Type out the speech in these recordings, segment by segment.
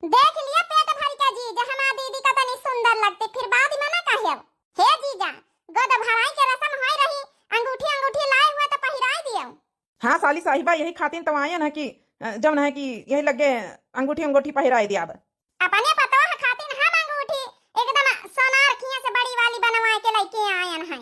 देख लिया पेट भर के जीजा हमार दीदी का तनी सुंदर लगते फिर बाद में ना कहे हे जीजा गोद भराई के रस्म होई रही अंगूठी अंगूठी लाए हुए तो पहिराई दियो। हाँ साली साहिबा यही खातिर तो आयन है कि जब है कि यही लगे अंगूठी अंगूठी पहिराई दिया अपने पतो है खातिर हम अंगूठी एकदम सोनार खिया से बड़ी वाली बनवा के लेके आयन है।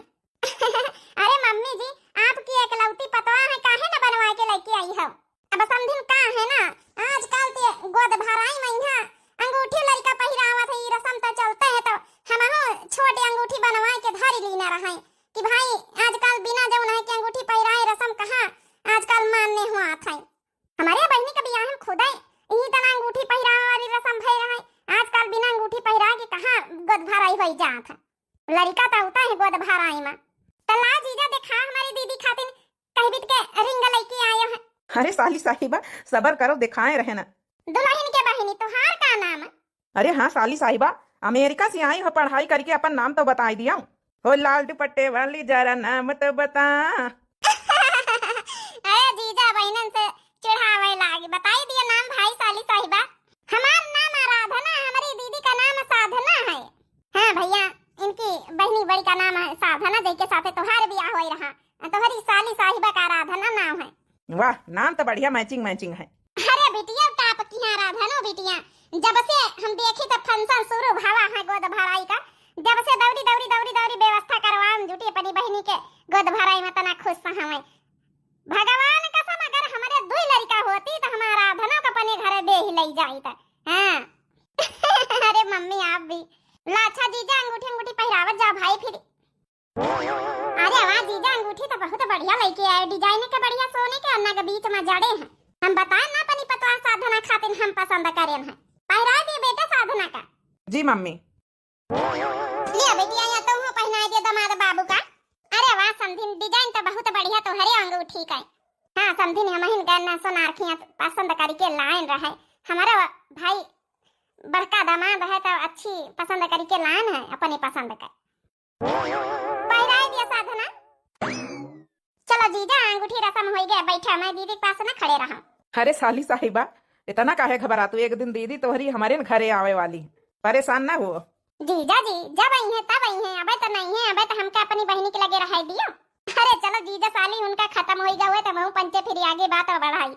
अरे मम्मी जी आपकी एकलौती पतवा है काहे न बनवा के लेके आई हो। अब समझिन का है ना आजकल ते गोद भराई महीना अंगूठी लड़का पहिरावत है रस्म तो चलते है तो हमहु छोटे अंगूठी बनवा के धरी लीना रहे कि भाई आजकल बिना जौन है कि अंगूठी पहिराए रस्म कहां आजकल मानने हुआ था। हमारे बहनी का बियाह हम खुद यही तना अंगूठी पहिरावे वाली रस्म भई रहे आजकल बिना अंगूठी पहिरा के कहां गोद भराई होई जात है। लड़का तो होता है गोद भराई में तला जीजा देखा हमारी दीदी खातिर कहबित के रिंग लेके आयो है। अरे साली साहिबा सबर करो दिखाए रहे ना। दुल्हन के बहनी तोहार का नाम है? अरे हाँ साली साहिबा अमेरिका से आई हो पढ़ाई करके अपन नाम तो बता दिया हो लाल दुपट्टे वाली जरा नाम तो बता। अरे जीजा बहनन से चिढ़ावे लागी बताई दिया नाम भाई साली साहिबा। हमार नाम आराधना हमारी दीदी का नाम साधना है। हाँ भैया इनकी बहनी बड़ी का नाम है साधना जिसके साथे तोहार बियाह होई रहा तोहरी साली साहिबा का आराधना नाम है। वाह नाम तो बढ़िया मैचिंग मैचिंग है। अरे बिटिया टाप की है आराधना बिटिया जब से हम देखी तो फंक्शन शुरू भावा है गोद भराई का जब से दौड़ी दौड़ी दौड़ी दौड़ी व्यवस्था करवाम जुटी अपनी बहनी के गोद भराई में तना खुश हमें भगवान कसम अगर हमारे दो लड़का होती तो हमारा आराधना को अपने घर दे ही ले जाई था। हां अरे मम्मी आप भी लाछा जीजा अंगूठी अंगूठी पहिरावत जा भाई फिर। अरे वाह जीजा अंगूठी तो बहुत बढ़िया लेके आए डिजाइन के बढ़िया सोने के अन्ना के बीच में जड़े हैं हम बताए ना अपनी पतवा साधना खातिर हम पसंद करें हैं पहिरा दिए बेटा साधना का। जी मम्मी लिया बेटिया या तो हूं पहना दिया दामाद बाबू का। अरे वाह समधिन डिजाइन तो बहुत बढ़िया तो हरे अंगूठी का। हां समधिन हम हिन गन्ना सोनार खिया पसंद करके लाइन रहे हमारा भाई बड़का दामाद है तो अच्छी पसंद करके लाइन है अपने पसंद का पहिरा दिया साधना। चलो जीजा अंगूठी रस्म हो गया बैठा मैं दीदी के पास ना खड़े रहा। अरे साली साहिबा इतना काहे घबरा तू एक दिन दीदी तोहरी हमारे घरे आवे वाली परेशान ना हो। जीजा जी जब आई है तब आई है अबे तो नहीं है अबे तो हमका अपनी बहनी के लगे रह दियो। अरे चलो जीजा साली उनका खत्म हो गया हुए तो मैं पंचे फिर आगे बात बढ़ाई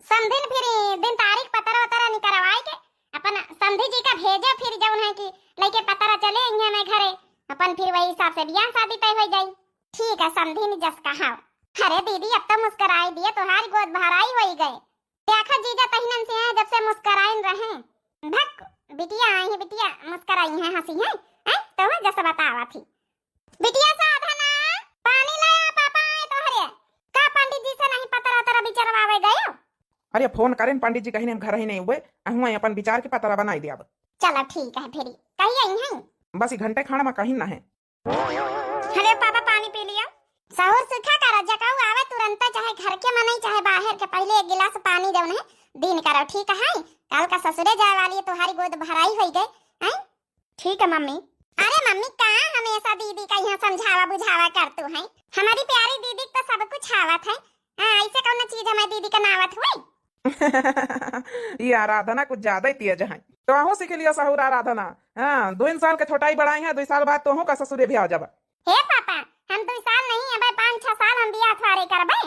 समधिन फिर दिन तारीख पतरा वतरा निकलवाई के अपन समधी जी का भेजे फिर जौन है कि लेके पतरा चले यहाँ मैं घरे अपन फिर वही हिसाब से बियाह शादी तय हो जाई। ठीक है समधिन जस कहा। अरे दीदी अब तो मुस्कुराई दिए तुम्हारी गोद भराई हो गए देखा जीजा तहिनन से है जब से मुस्कुराइन रहे भक बिटिया आई है बिटिया मुस्कुराई है हंसी है तो मैं जैसे बतावा थी बिटिया साधना पानी लाया पापा आए तोहरे का पंडित जी से नहीं पतरा तरा विचारवावे गए। अरे फोन करें पंडित जी कहीं घर ही नहीं हुए अहुआ अपन विचार के पतरा बनाई दिया। चलो ठीक है फिर कहीं आई है बस घंटे खाना में कहीं ना है। अरे पापा पानी पी लिया सहूर सूखा कर जकाऊ आवे तुरंत चाहे घर के में नहीं चाहे बाहर के पहले एक गिलास पानी देवन है दिन करो ठीक है कल का ससुरे जाए वाली है तुम्हारी गोद भराई हो गई हैं। ठीक है मम्मी। अरे मम्मी कहां हमेशा दीदी का यहाँ समझावा बुझावा करतू है हमारी प्यारी दीदी तो सब कुछ आवत है ऐसे कौन चीज हमारी दीदी का नावत हुई। ये आराधना कुछ ज्यादा ही तेज है तो अहू सीख लिया सहूर आराधना। हाँ 2 साल के छोटाई बढ़ाई है 2 साल बाद तो का ससुरे भी आ जाबा। हे पापा हम 2 साल नहीं अब 5-6 साल हम बियाह थवारे करबे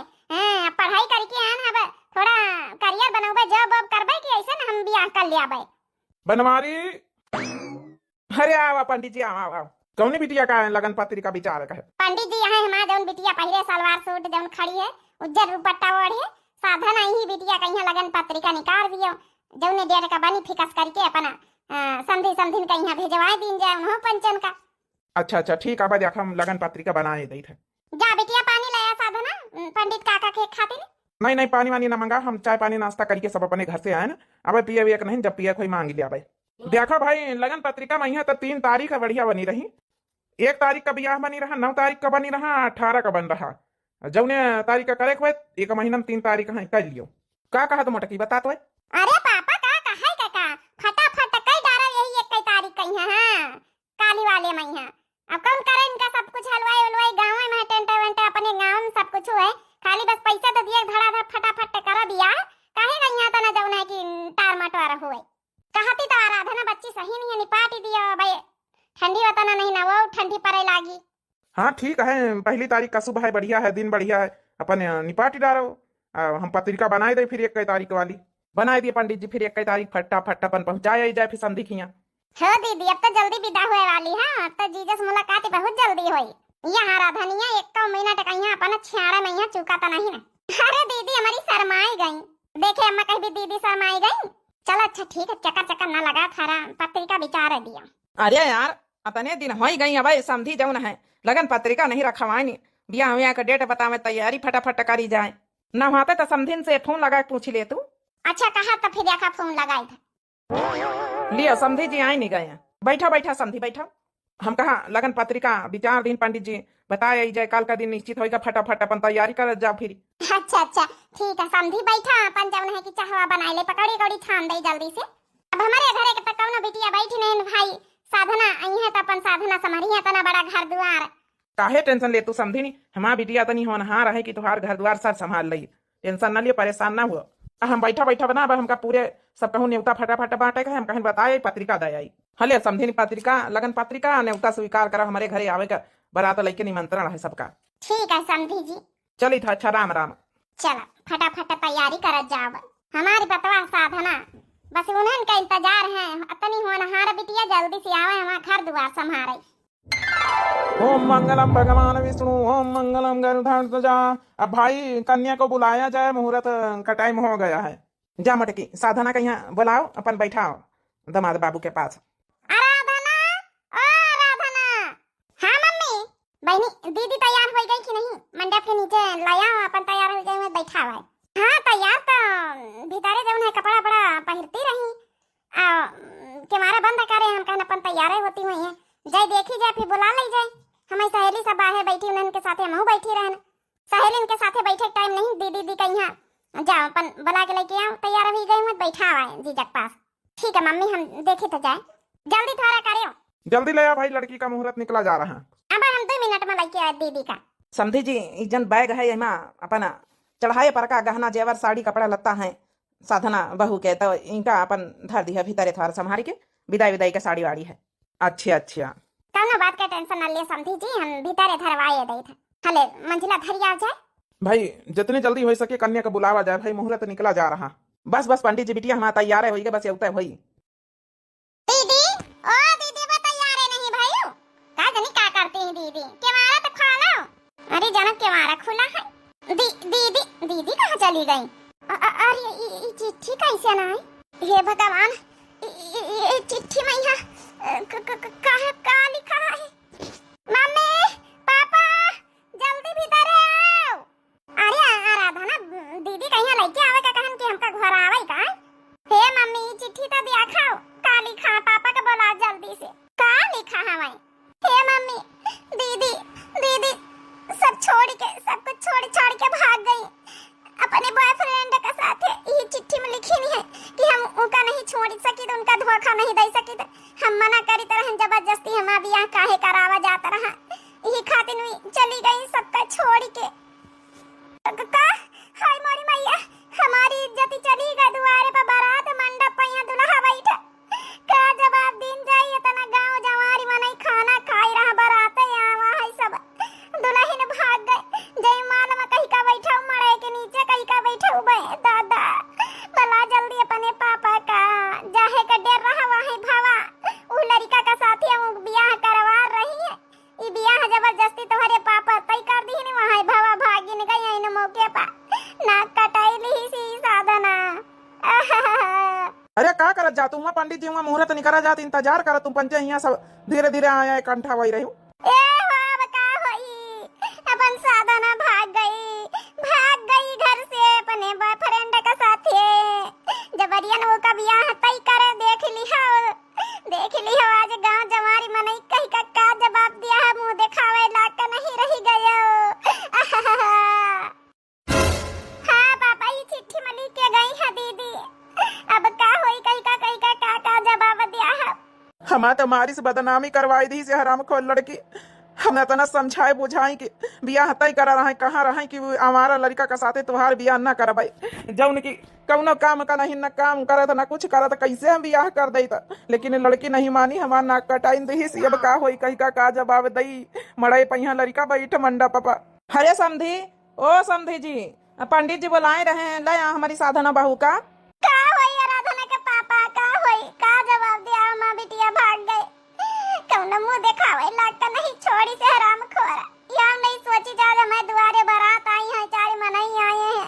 पढ़ाई करके आन अब थोड़ा करियर बनौबे जॉब वॉब करबे कि ऐसे ना हम बियाह कर लेबे। बनवारी अरे आवा पंडित जी आओ आओ कौन बिटिया का लगन पत्री का विचार है। पंडित जी यहाँ हमारा जौन बिटिया पहिरे सलवार सूट जौन खड़ी है उज्जर दुपट्टा ओढ़े साधन ही बिटिया का यहाँ लगन पत्रिका निकाल दियो जौने डेढ़ का बनी फिकस करके अपना संधि संधिन का यहाँ भेजवाए दिन जाए वहाँ पंचन का। अच्छा अच्छा ठीक है बजा हम लगन पत्रिका बनाए दी थे। जा बिटिया पानी लाया साधना पंडित काका के खातिर। नहीं नहीं पानी वानी ना मंगा हम चाय पानी नाश्ता करके सब अपने घर से आए ना अब पिए विए नहीं जब पिए कोई मांग लिया भाई। देखो भाई लगन पत्रिका में तो 3 तारीख बढ़िया बनी रही 1 तारीख का ब्याह बनी रहा 9 तारीख का बनी रहा 18 का बन रहा जौने तारीख का करे हुए 1 महीना में 3 तारीख कर लियो का कहा तो मोटकी बता तो। अरे पापा का कहा काका फटाफट कई डारा यही 1 तारीख कहीं है हां काली वाले में है अब कौन करे इनका सब कुछ हलवाई उलवाई गांव में टेंट वेंट अपने गांव में सब कुछ है खाली बस पैसा तो दिए धड़ाधड़ फटाफट करा दिया काहे गईया तना जौन है कि टार मटवार होए कहती आराधना बच्ची सही नहीं है, निपाट दियो भाई। ठंडी बताना नहीं ना, वो ठंडी पड़े लागी। हाँ ठीक है, पहली तारीख का सुबह है, बढ़िया है, दिन बढ़िया है, अपन निपाटी डालो। हम पत्रिका बनाए दे फिर 1 तारीख वाली बनाए दिए पंडित जी, फिर 1 तारीख फटाफट अपन पहुंचाया ही जाए फिर संधि खिया। हो दीदी, अब तो जल्दी विदा हुए वाली है। अब तो जीजस मुलाकात बहुत जल्दी हुई। यहाँ राधनिया 1 महीना तक यहाँ अपन 6 महीना चुका तो नहीं ना। अरे दीदी हमारी शर्माई गई, देखे अम्मा कहीं भी दीदी शर्माई गई। चलो अच्छा ठीक है, चक्कर चक्कर ना लगा, थारा पत्रिका विचार दिया। अरे यार अतने दिन हो ही गई, अब समझी जाऊन है, लगन पत्रिका नहीं रखवानी, बियाह हुआ का डेट बतावे, तैयारी फटाफट करी जाए। न होते तो समधिन से फोन लगा के पूछ ले तू। अच्छा कहा तो फिर देखा फोन लगाई था। लिया समधी जी आई नहीं गए, बैठा बैठा समधी बैठा। हम कहा लगन पत्रिका विचार दिन पंडित जी बताया जाए, काल का दिन निश्चित होगा, फटाफट अपन तैयारी कर जाओ फिर। अच्छा अच्छा ठीक है, समझी बैठा। अपन जवन है कि चाहवा बना ले, पकौड़ी कौड़ी छान दे जल्दी से। अब हमारे घरे के पकौना बिटिया बैठी नहीं भाई, साधना आई है तो अपन साधना समरी है, तना बड़ा घर द्वार। काहे टेंशन ले तू समधी नहीं, हमारा बिटिया तनी होनहार है कि तुहार घर द्वार सब संभाल लई, टेंशन न लिए, परेशान ना हुआ। हम बैठा बैठा बना, हमका पूरे सब कहूँ न्योता फटाफट बांटे का, हम कहीं बताए पत्रिका दे आई। हले समझी नहीं पत्रिका, लगन पत्रिका न्योता स्वीकार करा, हमारे घरे आवे का बारात लेके निमंत्रण है सबका। ठीक है समझी जी, चली था। अच्छा राम राम। चलो फटाफट तैयारी कर जाओ। हमारी बतवा साधना बस उन्हन का इंतजार है, अतनी होनहार बिटिया जल्दी से आवे, हमारा घर द्वार संभाले। ओम मंगलम भगवान विष्णु, ओम मंगलम गरुड़ध्वजा। अब भाई कन्या को बुलाया जाए, मुहूर्त का टाइम हो गया है। जा मटकी, साधना का यहाँ बुलाओ, अपन बैठाओ दामाद बाबू के पास। आराधना, ओ आराधना। हाँ मम्मी। बहनी दीदी तैयार हो गई कि नहीं? मंडप के नीचे लाया, अपन तैयार हो गए, मैं बैठा हुआ है। हाँ तैयार तो भीतरे जौन है कपड़ा बड़ा पहनती रही, केमारा बंद करे, हम कहन अपन तैयार होती हुई है, जाए देखी जाए फिर बुला ली जाए। हमारी सहेली सब बाहर बैठी, उनके साथे हम बैठी रहन। सहेली के साथे बैठे टाइम नहीं, दीदी दी कहीं जाओ अपन बुला के लेके आओ, तैयार हो गई, मत बैठा हुआ है जीजा के पास। ठीक है मम्मी, हम देखे तो जाए, जल्दी थोड़ा करियो। जल्दी ले आ भाई, लड़की का मुहूर्त निकला जा रहा है। अब हम 2 मिनट में लेके आए दीदी का। समधी जी इजन बैग है एमा अपन चढ़ाए पर का गहना जेवर साड़ी कपड़ा लत्ता है साधना बहू के, तो इनका अपन धर दिया भीतरे थोड़ा संभारी के, विदाई विदाई का साड़ी वाड़ी है। अच्छा अच्छा, कौनो बात का टेंशन न ले समझी जी, हम भीतरे धरवाए दे था। हले मंजिला धरी आ जाए भाई जितनी जल्दी हो सके कन्या को बुलावा जाए भाई, मुहूर्त निकला जा रहा। बस बस पंडित जी बिटिया हमारा तैयार है, होई बस ये होई। दीदी, ओ दीदी वो तैयार है नहीं भाई, का जानी का करती है दीदी, केवाड़ा तो खोलो। अरे जनक केवाड़ा खुला है। दीदी दीदी कहाँ चली गई? अरे ये चिट्ठी कैसे ना आई? हे भगवान, ये चिट्ठी में यहाँ का लिखा है? मम्मी पापा जल्दी भीतर आओ। अरे आराधना दीदी कहीं लेके आवे का कहन कि हमका घर आवे का? हे मम्मी चिट्ठी तो दिया खाओ, का लिखा? पापा का बोला जल्दी से, का लिखा है भाई? हे मम्मी दीदी दीदी सब छोड़ के, सब कुछ छोड़ के भाग गई अपने बॉयफ्रेंड के साथ। ये चिट्ठी में लिखी नहीं है कि हम उनका नहीं छोड़ सकी, तो उनका धोखा नहीं दे सकी, तो हम मना करी तरह जबरदस्ती हमारा ब्याह काहे करावा जाता रहा, यही खातिर में चली गई सबका छोड़ के। का हाय मोरी मैया, हमारी इज्जत चली गई, दुआरे पर बारात मंडप पे यहाँ दुल्हा बैठा, का जवाब दिन जाइए तना गांव जवारी में नहीं खाना खाई रहा, बारात आवा है सब, दुल्हन भाग गए, जय माल में कहीं का बैठा मड़े के नीचे, कहीं का बैठा हुए दादा, बला जल्दी अपने पापा का, जाहे का डर रहा वही भावा, उ लड़का का साथी हम ब्याह करवा रही है, ये ब्याह जबरदस्ती तुम्हारे पापा तय कर दी नहीं, वहां भावा भागी न गई इन मौके पर, नाक कटाई ली सी साधना। अरे का करत जा तुम? पंडित जी वहाँ मुहूर्त निकला जात, इंतजार कर तुम पंचे, यहाँ सब धीरे धीरे आया कंठा वही रही। अपन साधना भाग गई घर से अपने बॉयफ्रेंड के साथ, जबरियन वो का ब्याह तय करे। देख लिहा आज गांव जवारी में नहीं कहीं का जवाब दिया है, मुंह दिखावे लायक नहीं रही गयो। हाँ पापा ये चिट्ठी में लिख के गई है दीदी, अब का होई कहीं का जवाब दिया है? हमारा तो मारी से बदनामी करवाई दी से हराम खोल लड़की, हम इतना समझाए बुझाई कि बियाह तय करा रहा है कहाँ रहा कि हमारा लड़का के साथे तुम्हार बियाह न करवाई जौन की कौनो काम का नहीं न काम करत न कुछ करत कैसे हम बियाह कर दई त लेकिन लड़की नहीं मानी हमार नाक कटाइन दही सी अब का होई कही का जवाब दई मड़ई पहिया लड़का बैठ मंडप पा। हरे समधी ओ समधी जी पंडित जी बुलाए रहे ले हमारी साधना बहू का होई आराधना के पापा का होई का जवाब दिया मां बिटिया भाग गए कौन मुंह दिखावे लगता नहीं छोड़ी से हराम खोरा या नहीं सोची जा मैं दुआरे बारात आई है चार मनाई आए हैं।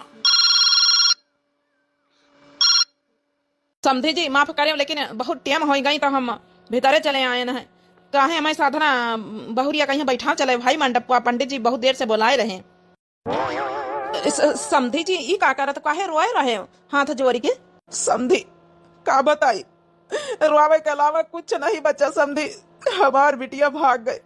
समधी जी माफ करें लेकिन बहुत टाइम हो गई तो हम भीतरे चले आए हैं काहे हमारी साधना बहुरिया कहीं बैठा चले भाई मंडप को पंडित जी बहुत देर से बुलाए रहे। समधी जी ई का करत काहे रोए रहे हाथ जोड़ के समधी का बताई रोवे के अलावा कुछ नहीं बचा समधी हमार बिटिया भाग गए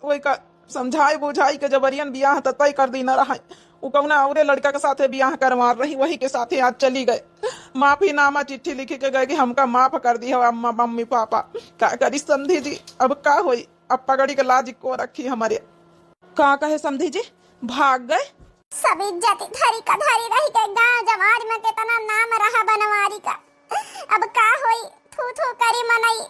वही का समझाई बुझाई के जबरियन बियाह तय कर दी न रहा वो कौना औरे लड़का के साथे बियाह करवा रही वही के साथे आज चली गए माफीनामा चिट्ठी लिख के गए कि हमका माफ कर दी है मम्मी पापा का करी समधी जी अब का होई अब पगड़ी के लाज को रखी हमारे का कहे समधी जी भाग गए सब इज्जत धरी का धरी रही के गांव जवार में कितना नाम रहा बनवारी का अब का होई थू थू करी मनाई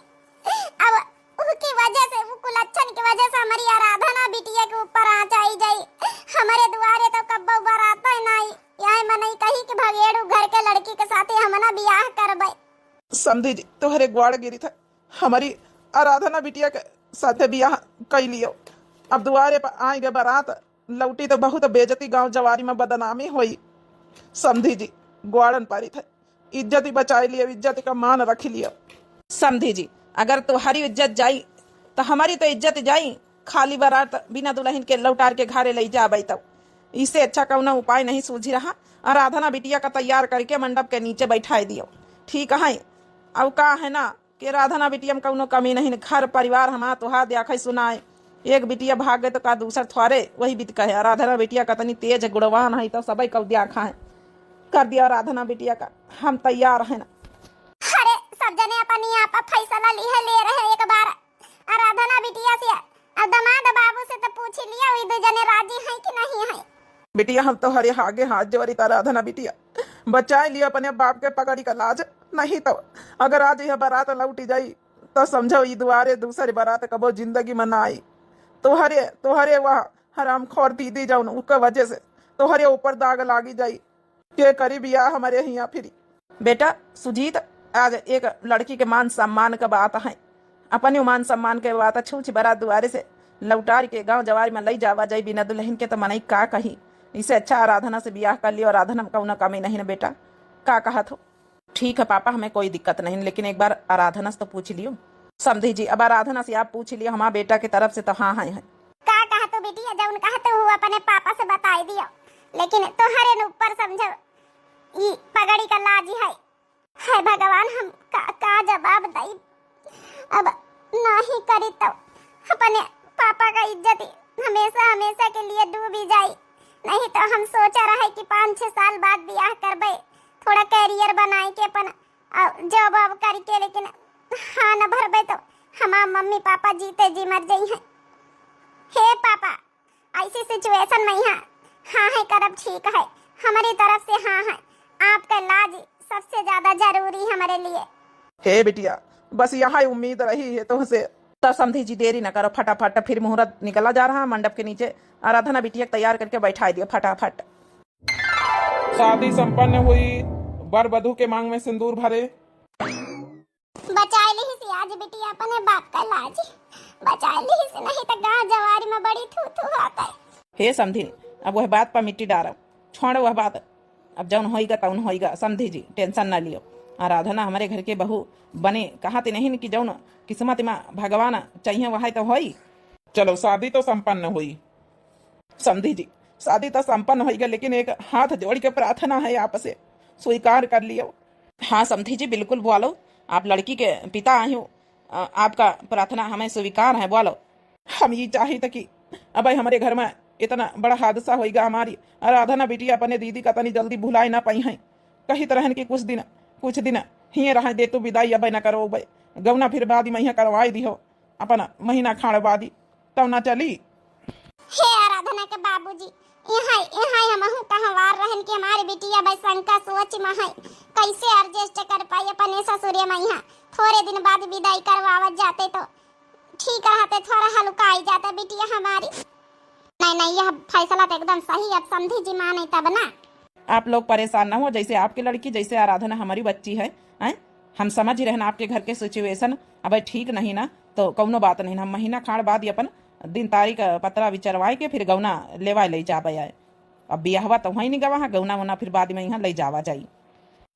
अब उसकी वजह से वो कुलच्छन की वजह से हमारी आराधना बिटिया के ऊपर आ जाई हमारे दुआरे तो कब्बो बरात ही नहीं यही मनई कही कि भगेड़ू घर के लड़की के साथे हमना बियाह करबे। समझी जी तोहरे ग्वाड़ गिरी था हमारी आराधना बिटिया के साथे बियाह कई लियो अब दुआरे पर आई गए बारात लौटी तो बहुत बेजती गांव जवारी में बदनामी हुई समझी जी ग्वाड़न पारी था इज्जत ही बचाई लियो इज्जत का मान रख लियो समझी जी अगर तुम्हारी इज्जत जाई तो हमारी तो इज्जत जाई खाली बारात बिना दुल्हन के लौटार के घरे ले जाबई तब इससे अच्छा कौन उपाय नहीं सूझी रहा आराधना बिटिया का तैयार करके मंडप के नीचे बैठाई दियो ठीक है अब का है ना कि आराधना बिटिया में कौनो कमी नहीं घर परिवार हमारा तुहार देखा सुनाए एक बिटिया भाग गए तो का दूसर थोड़े वही बीत कहे आराधना बिटिया का तनी तेज गुणवान है तो सबई कब देखा है कर दिया आराधना बिटिया का हम तैयार है ना। अरे सब जने अपनी आप फैसला ले रहे एक बार आराधना बिटिया से अब दामाद बाबू से तो पूछ लिया वही दो जने राजी हैं कि नहीं है। बिटिया हम तो हरे आगे हाथ जोड़ी आराधना बिटिया बचाए लिया अपने बाप के पकड़ी का लाज नहीं तो अगर आज यह बारात लौटी जाई तो समझो ये दुआरे दूसरे बारात कबो जिंदगी में ना आई तोहरे वह हराम खोर दीदी जाऊन उसके वजह से तोहरे ऊपर दाग लागी जाई के करी बिया हमारे यहाँ फिर बेटा सुजीत आज एक लड़की के मान सम्मान का बात है अपने मान सम्मान के बात छूछ बारात दुआरे से लौटार के गांव जवार में लई जावा जाई बिना दुल्हन के तो मनई का कही इसे अच्छा आराधना से ब्याह कर लियो आराधना में कौन कमी नहीं ना बेटा का कहा तो ठीक है पापा हमें कोई दिक्कत नहीं लेकिन एक बार आराधना से तो पूछ लियो समझी जी अब आराधना से आप पूछ लियो हमारा बेटा की तरफ से तो हाँ है का कहा तो बेटी जब कहा तो वो अपने पापा से बताई दियो लेकिन तोहरे ऊपर समझो ये पगड़ी का लाज है भगवान हम का जवाब दई अब नहीं करी तो अपने पापा का इज्जत हमेशा हमेशा के लिए डूब ही जाए नहीं तो हम सोचा रहे कि 5-6 साल बाद ब्याह करबे थोड़ा कैरियर बनाए के अपन जॉब अब करके लेकिन हाँ न भरबे तो हमार मम्मी पापा जीते जी मर गई हैं। हे पापा ऐसी सिचुएशन में हाँ है करब ठीक है हमारी तरफ से हाँ है आपका लाज सबसे ज्यादा जरूरी हमारे लिए। हे बिटिया बस यहाँ उम्मीद रही है तुमसे तो समझी जी देरी न करो फटाफट फिर मुहूर्त निकला जा रहा है मंडप के नीचे आराधना बिटिया तैयार करके बैठा दिया फटाफट। शादी संपन्न हुई वर वधू के मांग में सिंदूर भरे बचाए ली से आज बिटिया अपने बाप का लाज बचाए ली से नहीं तो गांव जवारी में बड़ी थू थू आता है। हे समझी अब वह बात पर मिट्टी डालो छोड़ो वह बात अब जौन होएगा तौन होएगा समझी जी टेंशन ना लियो आराधना हमारे घर के बहू बने कहा तो नहीं कि जौन किस्मत में भगवान चाहिए वह तो होई। चलो शादी तो संपन्न हुई समझी जी शादी तो संपन्न हो गई लेकिन एक हाथ जोड़ के प्रार्थना है आपसे स्वीकार कर लियो। हाँ समझी जी बिल्कुल बोलो आप लड़की के पिता आए हो आपका प्रार्थना हमें स्वीकार है बोलो। हम ये चाहिए कि अब हमारे घर में इतना बड़ा हादसा होगा हमारी आराधना बेटी अपने दीदी का तनी जल्दी भुलाए ना पाई है कहीं तरह की कुछ दिन ही रह दे तो विदाई अब न करो गौना फिर बाद में करवाई दी हो अपना महीना खाड़ बादी तब ना चली। हे आराधना के बाबूजी, यहाँ हमहू कहवार रहन के हमारे बिटिया बैसंका सोच में है कैसे एडजस्ट कर पाई अपने ससुरे में। यहाँ थोड़े दिन बाद विदाई करवावत जाते तो ठीक रहते, थोड़ा हल्का आई जाता बिटिया हमारी। नहीं यह फैसला तो एकदम सही। अब समझी जी माने तब ना। आप लोग परेशान ना हो, जैसे आपकी लड़की जैसे आराधना हमारी बच्ची है। हम समझ ही रहना आपके घर के सिचुएशन। अब ठीक नहीं ना तो कौनो बात नहीं, हम महीना खाड़ बाद ही अपन दिन तारीख पतरा विचरवाए के फिर गौना लेवा ले जावे आए। अब बियाहवा तो वहीं नहीं गवा, गौना वना फिर बाद में यहाँ ले जावा जाई।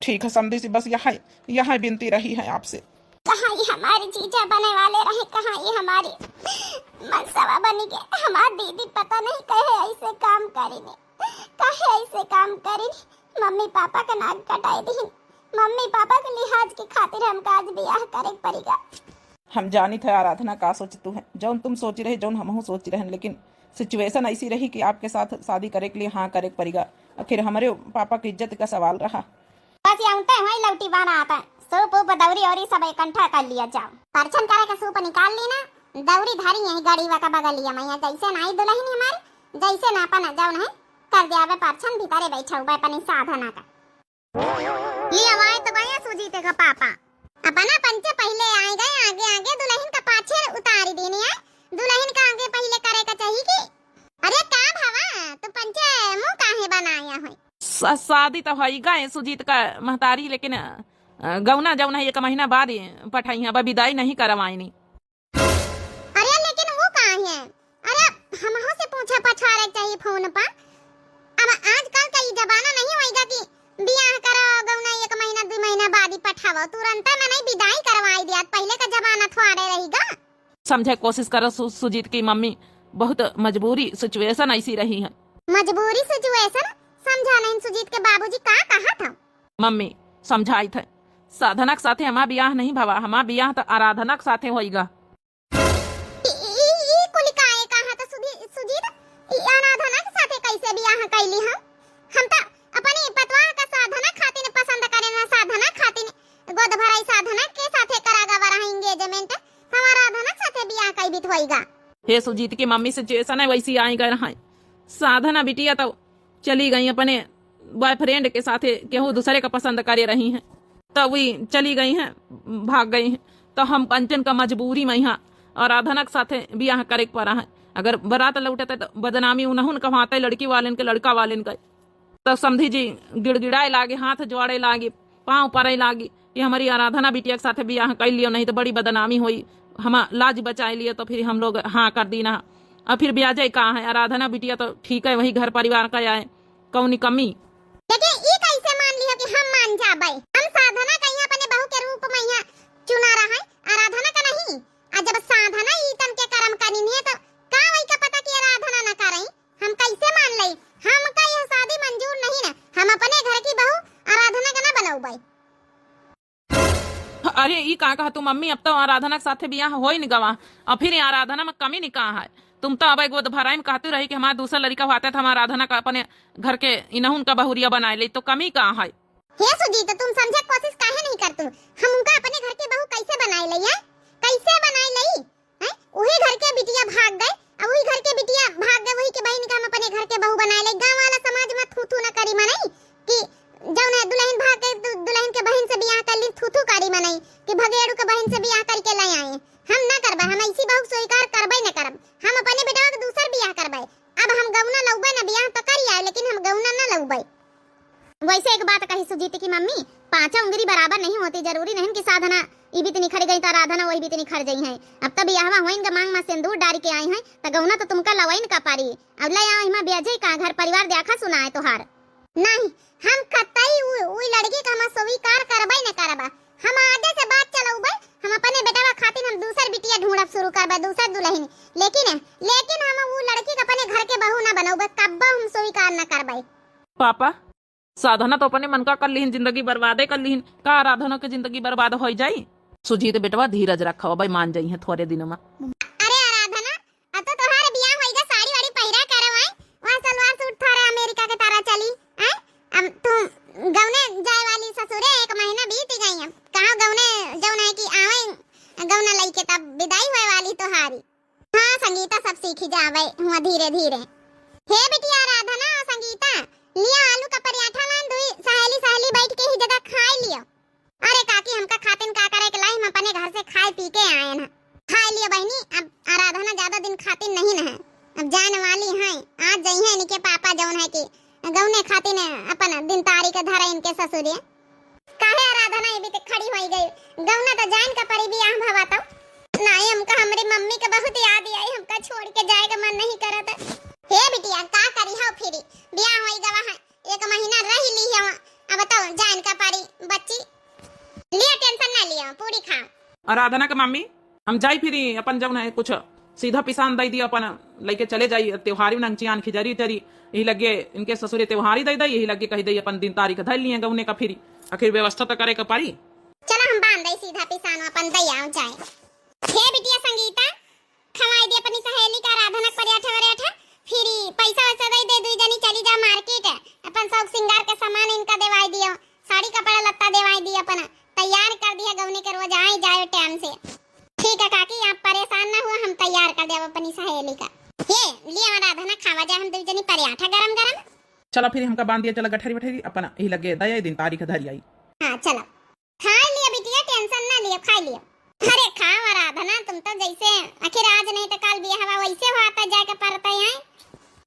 ठीक है समझी सी, बस यहाँ बिनती रही है आपसे। कहाँ ये हमारी जीजा बने वाले रहे, कहाँ ये हमारी मनसवा बनी के। हमारी दीदी पता नहीं कहे ऐसे काम करेने, कहे ऐसे काम करेने। मम्मी पापा का नाक कटाई दी, मम्मी पापा के लिहाज की खातिर हमका आज ब्याह करे पड़ेगा। हम जानी थे आराधना का सोचतू है, जौन तुम सोच रहे जौन हमहू सोच रहे, लेकिन सिचुएशन ऐसी रही कि आपके साथ शादी करे के लिए हाँ करे पड़ेगा। आखिर हमारे पापा की इज्जत का सवाल रहा। बस यहाँ वही लौटी बाना आता है, सूप उप दौरी और सब इकट्ठा कर लिया जाओ। परछन करे का सूप निकाल ली ना, दौरी धारी यही गड़ीवा का बगल लिया मैया। जैसे नाई दुल्हन हमारी जैसे नापा ना जाओ नहीं कर दिया वे परछन भीतरे बैठा हुआ अपनी साधना का। ये हमारे तो भैया सुजीते का पापा अपना पंचे पहले आए गए, आगे आगे दुल्हन का पाछे उतारी देने है। दुल्हन का आगे पहले करे का चाहिए कि अरे का भावा तो पंचे मुंह काहे बनाया है। शादी तो है गए सुजीत का महतारी, लेकिन गौना जौना एक महीना बाद पठाई है, विदाई नहीं करवाई। अरे लेकिन वो कहाँ है? अरे हमहू से पूछा पछाड़े चाहिए फोन पर। अब आजकल का ये जमाना नहीं होएगा कि बियाह करो गौना एक महीना 2 महीना बाद ही पठावो, तुरंत में नहीं विदाई करवाई दिया। पहले का जमाना थोड़े रहेगा। समझे कोशिश करो सुजीत की मम्मी, बहुत मजबूरी सिचुएशन ऐसी रही है। मजबूरी सिचुएशन समझा नहीं। सुजीत के बाबूजी का कहा था? मम्मी समझाई थे साधना के साथे हमारा ब्याह नहीं भवा, हमारा ब्याह तो आराधना के साथे होएगा। आराधना के साथे कैसे ब्याह कैली हम तो अपनी पतवा का साधना खातिर पसंद करे ना, साधना खातिर गोद भराई साधना के साथे करागा वरा एंगेजमेंट। हमारा आराधना के साथे ब्याह कई बीत होएगा। हे सुजीत की मम्मी सिचुएशन है वैसी आई गए है। साधना बिटिया तो चली गई अपने बॉयफ्रेंड के साथे, केहू दूसरे का पसंद करे रही हैं, तो वही चली गई हैं, भाग गई हैं। तो हम पंचन का मजबूरी में यहाँ आराधना के साथे ब्याह करे पड़ा है। अगर बारात लौटे तो बदनामी उन्हन कहवाते लड़की वाले के लड़का वाले के, तो समझी जी गिड़गिड़ाए लागे, हाथ जोड़े लागे, पाँव पड़े लागे कि हमारी आराधना बिटिया के साथ ब्याह कर लियो, नहीं तो बड़ी बदनामी हुई। हम लाज बचाए लिए तो फिर हम लोग हाँ कर दी ना। और फिर ब्याजे कहाँ है, आराधना बिटिया तो ठीक है वही घर परिवार का आए, कौनी कमी। लेकिन ये कैसे मान लिया कि हम मान जाबे? हम साधना का यहाँ अपने बहू के रूप में यहाँ चुना रहा है, आराधना का नहीं। और जब साधना ही तन के कर्म करनी है तो का वही का पता कि आराधना न करे, हम कैसे मान ले? हम का यह शादी मंजूर नहीं ना, हम अपने घर की बहू आराधना का ना बनाऊ भाई। अरे ये कहा तू मम्मी, अब तो आराधना के साथ ब्याह हो ही नहीं गवा, और फिर आराधना में कमी नहीं कहा है। तुम तो अब गोद भराई में कहती रही कि हमारा दूसरा लड़का हुआ था, हमारा आराधना का अपने घर के इनहुन का बहुरिया बनाए ले, तो कमी कहाँ है? हे सुजीत तुम समझे कोशिश काहे नहीं करतू? हम उनका अपने घर के बहू कैसे बनाए ले है? कैसे बनाए ले है? वही घर के बिटिया भाग गए, अब वही घर के बिटिया भाग गए, वही के बहन का हम अपने घर के बहू बनाए ले। गांव वाला समाज में थू थू न करी मनाई कि जौन है दुल्हन भाग गए दुल्हन के बहन से ब्याह कर ली, थू थू करी मनाई कि भगेड़ू के बहन से ब्याह करके ले आए। हम ना करबा, हम ऐसी बहू स्वीकार करबे न करब। हम अपने बेटा के दूसर ब्याह करबे। अब हम गौना लौबे न, ब्याह तो करी आए लेकिन हम गौना न लौबे। वैसे एक बात कही सुजीत की मम्मी, 5 उंगली बराबर नहीं होती। जरूरी नहीं कि साधना ई भी निखर गई तो आराधना वही भी निखर गई है। अब तब ब्याहवा होइन के मांग में सिंदूर डाल के आई है तो गौना तो तुमका लवाइन का पारी। अब ले आओ इमा ब्याजे का घर परिवार देखा सुना है तोहार नहीं। हम कतई उई लड़की का हम स्वीकार करबे न करबा। हम आगे से बात चलाऊबे, हम अपने बेटावा खातिर हम दूसर बिटिया ढूंढब शुरू करबे, दूसर दुल्हन। लेकिन हम वो लड़की के अपने घर के बहू ना बनाऊबे, कब्बा हम स्वीकार न करबे। पापा साधना तो अपने मन का कर लीन, जिंदगी बर्बादे कर लीन, का आराधना की जिंदगी बर्बाद हो जाई? सुजीत बेटवा धीरज रखो, भाई मान जाई है थोड़े दिनों में। अरे आराधना अब तो तोहार बियाह होइगा, साड़ी वाड़ी पहिरा करवाए, वहां सलवार सूट थारे अमेरिका के तारा चली हैं। अब तुम गौने जाए वाली ससुरे 1 महीना बीत गई है, कहां गौने जौन है कि आवे गौना लई के तब विदाई होए वाली तोहारी। हाँ संगीता सब खिजावे हुआ धीरे धीरे। हे बिटिया राधना और संगीता, लिया आलू का पराठा मान दुई सहेली सहेली बैठ के ही जगह खाए लियो। अरे काकी हमका खातिन का करे के लाई, हम अपने घर से खाए पी के आए हैं। खाए लियो बहनी, अब आराधना ज्यादा दिन खातिन नहीं न है, अब जाने वाली हैं। आज जई है इनके पापा जौन है कि गौने खातिन अपन दिन तारीख धरे इनके ससुरिया। काहे आराधना ये भी खड़ी होई गई, गौना तो जान का परी बियाह भवा तो नहीं। हमका हमरे मम्मी के बहुत याद आई, हमका छोड़ के जाए का मन नहीं करत। हे बिटिया का करी हो, फिरी बियाह होई गवा है, एक महीना रह ली है। अब बताओ जान का परी बच्ची लिया, टेंशन ना लिया, पूरी खाओ। आराधना के मम्मी हम जाई फिरी अपन जब है कुछ सीधा पिसान दई दिया, अपन लेके चले जाई त्योहारी नंगचियान खिजरी तरी यही लगे इनके ससुरे त्योहारी दई दई, यही लगे कही दई अपन दिन तारीख धर लिए गौने का फिरी आखिर व्यवस्था तो करे का पारी। चलो हम बांध दई सीधा पिसान अपन दई आओ जाए। हे बिटिया संगीता खवाई दे अपनी सहेली का आराधना पराठा वराठा, फिर पैसा वैसा दई दे, दुई जनी चली जा मार्केट, अपन सब सिंगार के सामान इनका देवाई दियो, साड़ी कपड़ा लत्ता देवाई दियो, अपन तैयार कर दिया गौने के रोज आई जाए टाइम से। ठीक है काकी, आप परेशान ना हुआ, हम तैयार कर देव अपनी सहेली का। हे लिया आराधना खावा जाए हम दुई जनी पराठा गरम गरम। चलो फिर हमका बांध दिया, चलो गठरी बठरी अपन यही लगे दया दिन तारीख धरी आई। हाँ चलो खा लिया बिटिया, टेंशन ना लियो, खा लियो। अरे खाओ आराधना, तुम तो जैसे आखिर आज नहीं तो कल बियाह हवा वैसे होता जाके पड़ता है।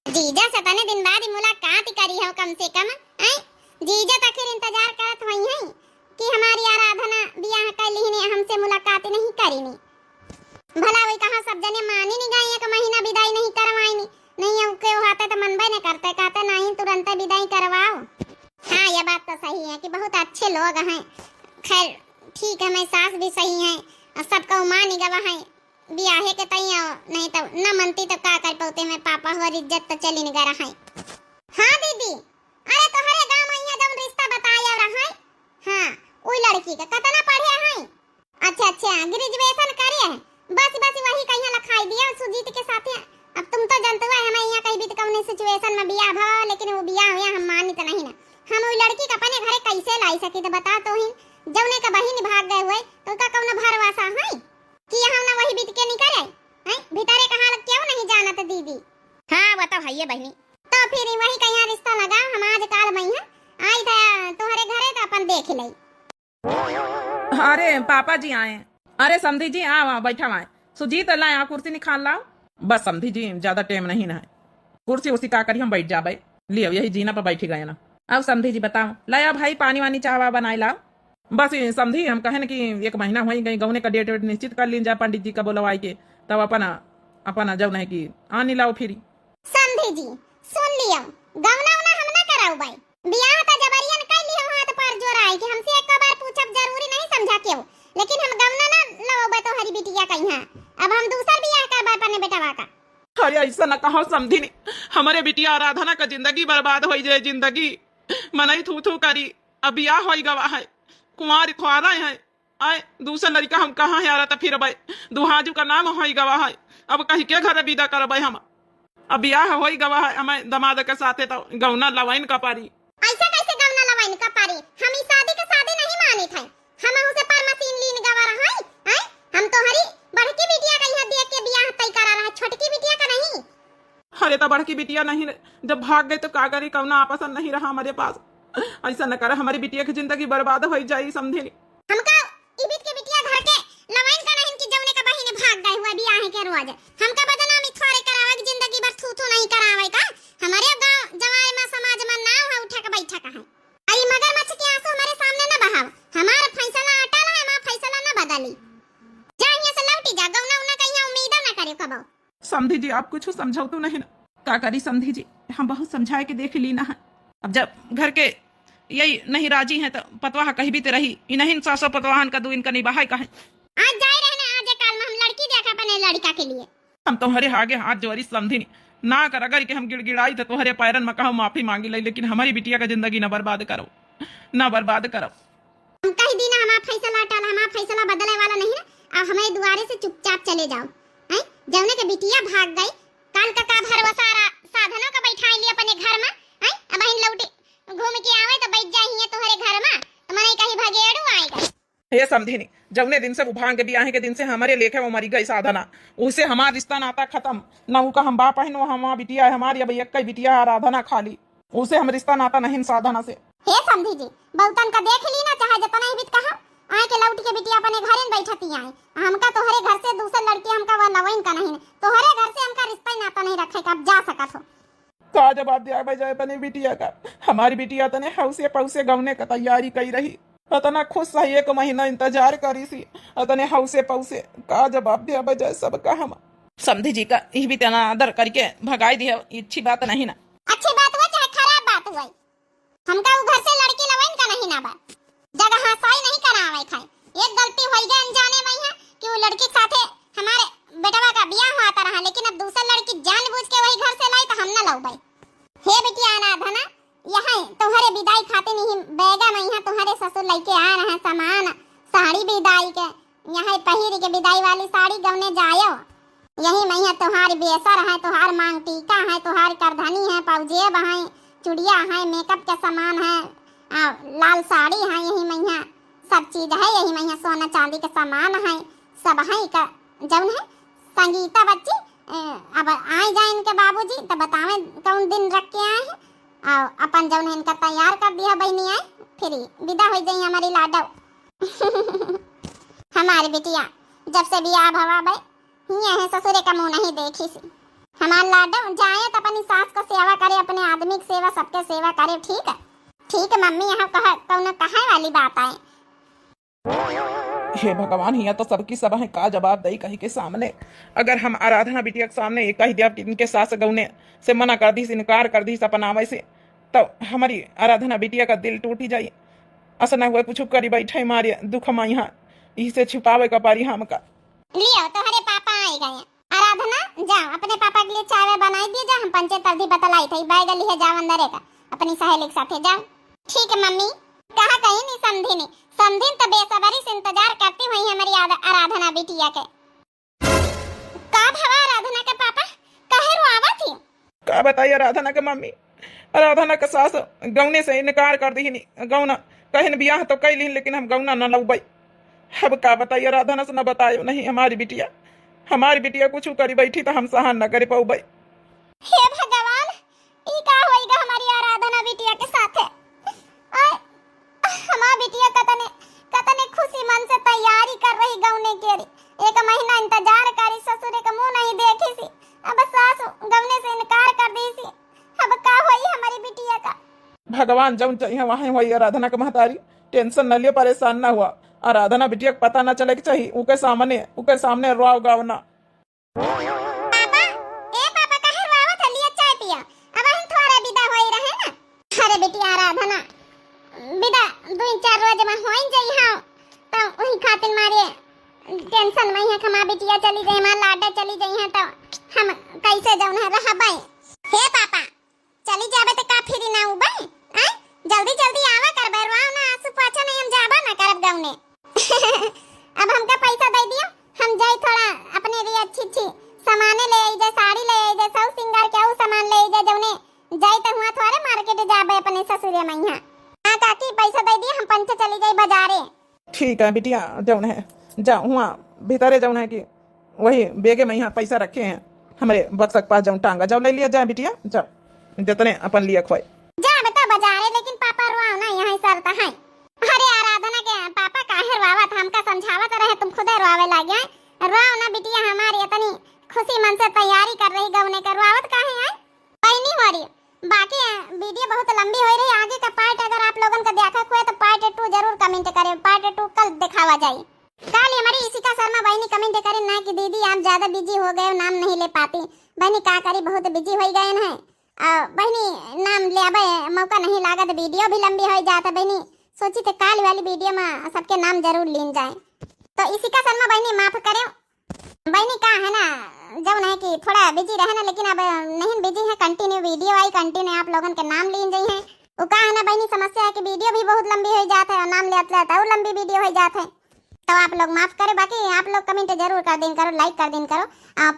जीजा से तने दिन बाद मुलाकात करी हो कम से कम, हैं जीजा तो आखिर इंतजार करत होई हैं कि हमारी आराधना बियाह कर ली ने हमसे मुलाकात नहीं करी नी। भला वही कहा सब जने मानी नहीं गए, एक महीना विदाई नहीं करवाई नहीं के होता तो मनबे न करते, कहते नहीं तुरंत विदाई करवाओ। हाँ ये बात तो सही है कि बहुत अच्छे लोग हैं। खैर ठीक है, मैं सास भी सही है और सबका मान ही गवा है बियाहे के तैया, नहीं तो न मनती तो का कर पाते, मैं पापा हो इज्जत तो चली नहीं रहा है। हाँ दीदी, अरे तो हरे गांव में यहाँ जब रिश्ता बताया रहा है, हाँ वही लड़की का कितना पढ़े हैं। अच्छा ग्रेजुएशन करे है, बस वही कहीं लिखाई दिया सुजीत के साथ है। अब तुम तो जानते हो हमें यहाँ कहीं भी तो कौन सिचुएशन में बियाह भा, लेकिन वो बियाह हुआ हम मानी तो नहीं ना। हम वो लड़की का अपने घरे कैसे लाई सके तो बता तो ही, जौने का बहिन भाग गए हुए तो का कौन भरवासा है कि हम ना वही बीत के निकल आए हैं, भीतरे का हाल क्यों नहीं जाना तो दीदी। हाँ वो तो है ये बहनी, तो फिर वही कहीं रिश्ता लगा, हम आज काल में आई था तुम्हारे घरे तो अपन देख ले। अरे पापा जी आए, अरे समधी जी आ बैठा आए, सुजीत लाए आ कुर्सी निकाल लाओ। बस समधी जी ज्यादा टाइम नहीं ना है, कुर्सी उसी का करी हम बैठ जाबे, लियो यही जीना पर बैठी गए ना। अब समधी जी बताओ लाया भाई पानी वानी चाहवा बनाए लाओ। बस समधी हम कहे कि एक महीना हो गई गौने का डेट वेट निश्चित कर लीजिए पंडित जी का बोलवाई के, तब अपना जब नहीं कि आनी लाओ फिर। समधी जी सुन लियो, गौना उना हम ना कराऊ भाई, बियाह तो जबरियन कर लियो, हाथ पर जोर आई कि हमसे एक बार पूछब जरूरी नहीं समझा क्यों, लेकिन हम गौना ना लवबे तो हरी बिटिया कहीं है, अब हम दूसर बियाह करबा अपने बेटावा का। अरे ऐसा न कहो समझी नहीं, हमारे बिटिया आराधना का जिंदगी बर्बाद हो जाए, जिंदगी मनई थू थू करी, अब बियाह हो गवा है, कुंवार खुआरा है, आए दूसरा लड़का हम कहाँ है आ फिर भाई दुहाजू का नाम हो गवा है, अब कहीं के घर विदा करब हम, अब बियाह हो गवा है, हमें दमाद के साथे तो गौना लवाइन का पारी। ऐसा कैसे गौना लवाइन का पारी, हम इस शादी के शादी नहीं मानी थे, हम उसे पर मशीन लीन गवा रहा है, हम तो हरी बड़की बिटिया का यहाँ देख के बियाह तय करा रहा है, छोटकी बिटिया का नहीं। अरे तो बड़की बिटिया नहीं जब भाग गई तो का करी, कौना आपस नहीं रहा हमारे पास, ऐसा न करे हमारी बिटिया की जिंदगी बर्बाद हो जाए समझे। हमका इबित के बिटिया घर के लवाइन का नहीं कि जौने का बहिन भाग गए हुआ बियाह के रोज, हमका बदनामी थोड़े करावे की जिंदगी भर थू थू नहीं करावे का, हमारे गांव जवाई में समाज में नाम है उठा के बैठा का है। अरे मगरमच्छ के आंसू हमारे सामने न बहाव, हमारा फैसला अटल है, हमारा फैसला न बदली, जा यहाँ से लौटी जा, गौना उना कहीं उम्मीद न करे कबो। समधी जी आप कुछ समझाओ तो नहीं ना, का करी समधी जी, हम बहुत समझाए के देख ली ना है, अब जब घर के यही नहीं राजी है तो पतवाह कहीं भी तो रही, इन्हीं सासो पतवाहन का दू इनका निभाए का है। आज जाए रहने आज काल में हम लड़की देखा अपने लड़का के लिए, हम तुम्हारे आगे हाथ जोड़ी समधी नहीं ना कर, अगर के हम गिड़गिड़ाई तो तुम्हारे पैरन में कहो माफी मांगी ले, लेकिन हमारी बिटिया का जिंदगी न बर्बाद करो, न बर्बाद करो। हम कह दी ना हमारा फैसला अटल, हमारा फैसला बदलने वाला नहीं है, अब हमारे द्वारे से चुपचाप चले जाओ, हैं जौने के बिटिया भाग गई, कान का भरोसा साधनों का बैठाई लिए अपने घर में, हैं अब बहन लौटे घूम के आवे तो बैठ जाइए तुम्हारे घर में, तो मने कहीं भगेड़ू आएगा। ये समझी नहीं, जौने दिन से वो भांग के ब्याह के दिन से हमारे लेखे वो मरी गई साधना, उससे हमारा रिश्ता नाता खत्म। न उनका हम बाप है न हमारा बिटिया है हमारी, अब एक ही बिटिया आराधना खाली, उसे हम रिश्ता नाता नहीं साधना से। हे समझी जी, बहुतन का देख ली ना, चाहे जितना ही बीत कहा आए के लौट के बिटिया अपने घरे में बैठती आए, हमका तोहरे घर से दूसरे लड़की हमका वो नवीन का नहीं, तोहरे घर से हमका रिश्ता ही नाता नहीं रखे का अब जा सकत हो। का जवाब दिया भाई जाए अपनी बिटिया का, हमारी बिटिया तने हौसे पौसे गवने का तैयारी करी रही, अतना खुश सही 1 महीना इंतजार करी सी, अतने हौसे पौसे का जवाब दिया बजाय सबका। हम समझी जी का ये भी तना आदर करके भगाई दिया, अच्छी बात नहीं ना। अच्छी बात हुई चाहे खराब बात हुई, हमका वो घर से लड़की लवाइन का नहीं ना बा, जगह हासाई नहीं करावे खाए। एक गलती हुई गई अनजाने में है कि वो लड़की के साथे हमारे बेटवा का ब्याह हुआ रहा, लेकिन अब दूसरा लड़की जानबूझ के वही घर से लाई तो हम ना लौ भाई। हे बेटी आराधना, यहाँ तुम्हारे विदाई खाते नहीं बैगा में यहाँ तुम्हारे ससुर लेके आ रहे हैं सामान, साड़ी विदाई के यहाँ पहिर के विदाई वाली साड़ी गवने जायो, यही मैया तुम्हारी बेसर है, तुम्हार मांग टीका है, तुम्हारी करधनी है, पाउजेब है, चुड़िया है, मेकअप का सामान है, लाल साड़ी है, यही मैया सब चीज है, यही मैया सोना चांदी के सामान है, सब है का जौन है। संगीता बच्ची अब आए जाए इनके बाबूजी तो बतावे कौन दिन रख के आए हैं, और अपन जौन है इनका तैयार कर दिया बहनी आए, फिर विदा हो जाई हमारी लाडव। हमारी बिटिया जब से बियाह भवा भाई हिया है ससुरे का मुंह नहीं देखी सी, हमारे लाडव जाए तो अपनी सास का सेवा करे, अपने आदमी की सेवा सबके सेवा करे। ठीक है ठीक है मम्मी, यहाँ कहे वाली बात आए। हे भगवान, हिया तो सबकी सब है, का जवाब दई कहीं के सामने। अगर हम आराधना बिटिया के सामने एक ही दिया इनके सास गौने से मना कर दी, इनकार कर दी अपनावे से, तो हमारी आराधना बिटिया का दिल टूट ही जाये। असना हुआ कुछ करी बैठे मारे दुख में यहाँ इसे छुपावे का पारी हमका। लियो तुम्हारे पापा आए गए, आराधना जाओ अपने पापा के लिए चाय बनाई दिए, जा हम पंचायत अवधि बतलाई थी बैग लिए जाओ अंदर का अपनी सहेली के साथ जाओ। ठीक है मम्मी, कहा कहीं नहीं समझी नहीं, समझी तो बेसब्री से इंतजार करती हुई हमारी आराधना बिटिया के। का भवा आराधना के पापा कहे रुआवा थी, का बताइए आराधना के मम्मी, आराधना के सास गौने से इनकार कर दी, गौना कहीं ब्याह तो कैली लेकिन हम गौना न लौबई। अब का बताइए आराधना से न बतायो नहीं, हमारी बिटिया कुछ करी बैठी तो हम सहन न करे पाऊबई। हे भगवान, ई का होइगा हमारी आराधना बिटिया के साथ है। हमारी बिटिया कतने खुशी मन से तैयारी कर रही गौने के रे, 1 महीना इंतजार करी, ससुरे का मुंह नहीं देखी सी, अब सास गौने से इनकार कर दी सी, अब का होई हमारी बिटिया का। भगवान जब चाहिए वहां वही आराधना के महतारी टेंशन न लियो, परेशान ना हुआ, आराधना बिटिया को पता ना चले कि चाहिए उके सामने रोआव गावना। पापा कहे रोआव था, लिया चाय पिया, अब हम थोड़ा विदा होई रहे ना। अरे बेटी आराधना विदा 2-4 रोज में होई जाई हां, तो वही खातिर मारे टेंशन में है, हमारी बिटिया चली गई, हमार लाडा चली गई है, तो हम कैसे जाऊं है रहबई। हे पापा चली जाबे तो का फिरी ना उबई, आ जल्दी आवा करबे, रोआव ना आंसू पोछा नहीं, हम जाबा ना करब गौने। अब हमका पैसा दे दियो, हम जाई थोड़ा अपने लिए अच्छी सामाने ले आई, साड़ी ले आई, सब सिंगार के और सामान ले आई, जौने जाई त हुआ थोड़े मार्केट जाबे अपने ससुरे में। यहाँ हां काकी पैसा दे दिए, हम पंच चली जाई बाजारे। ठीक है बिटिया, जौन है जाओ हुआ भीतरे जौन है कि वही बेगे में यहाँ पैसा रखे हैं हमारे बक्सा के पास, जौन टांगा जाओ ले लिया जाए बिटिया, जाओ जितने अपन लिए खोए जा बेटा बाजारे, लेकिन पापा रोआव ना यहाँ सरता है। अरे आराधना के पापा काहे रोआवा था, हमका समझावत रहे, तुम खुदे रोआवे लागे हैं, रोआव ना बिटिया, हमारी इतनी खुशी मन से तैयारी कर रही गौने का, रोआवत काहे है पैनी हो रही। बाकी वीडियो बहुत लंबी हो रही, आगे का पार्ट अगर आप लोगों का देखा हुआ तो पार्ट 2 जरूर कमेंट करें, पार्ट 2 कल दिखावा जाए। कल हमारी इशिका शर्मा बहनी कमेंट करें ना कि दीदी आप ज्यादा बिजी हो गए, नाम नहीं ले पाती। बहनी का करी बहुत बिजी हो गए हैं, बहनी नाम ले आबे मौका नहीं लागत, वीडियो भी लंबी हो जाता, बहनी सोची थे काल वाली वीडियो में सबके नाम जरूर लीन जाए, तो इशिका शर्मा बहनी माफ करें। बहनी का है ना जब है कि थोड़ा बिजी रहे ना, लेकिन अब नहीं बिजी है, कंटिन्यू वीडियो आई, कंटिन्यू आप लोगों के नाम लीन जाए हैं। वो का है ना बहनी समस्या है कि वीडियो भी बहुत लंबी हो जाता है और नाम लेते और लंबी वीडियो हो जाता है, तो आप लोग माफ करें। बाकी आप लोग कमेंट जरूर कर दें करो, लाइक कर दें करो।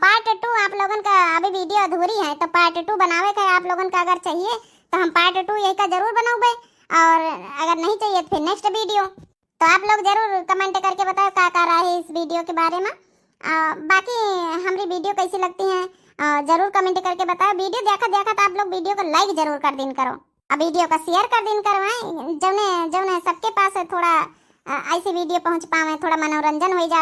पार्ट 2 आप लोगों का अभी वीडियो अधूरी है, तो पार्ट 2 बनावे का आप लोगों का अगर चाहिए तो हम पार्ट 2 यही का जरूर बनाऊंगे, और अगर नहीं चाहिए तो फिर नेक्स्ट वीडियो। तो आप लोग जरूर कमेंट करके बताओ क्या राय है इस वीडियो के बारे में। बाकी हमारी वीडियो कैसी लगती है जरूर कमेंट करके बताओ। वीडियो देखा तो आप लोग वीडियो को लाइक जरूर कर दिन करो, अब वीडियो का शेयर कर दिन करो, जौने सबके पास थोड़ा ऐसी वीडियो पहुंच पावे, थोड़ा मनोरंजन हो जाए।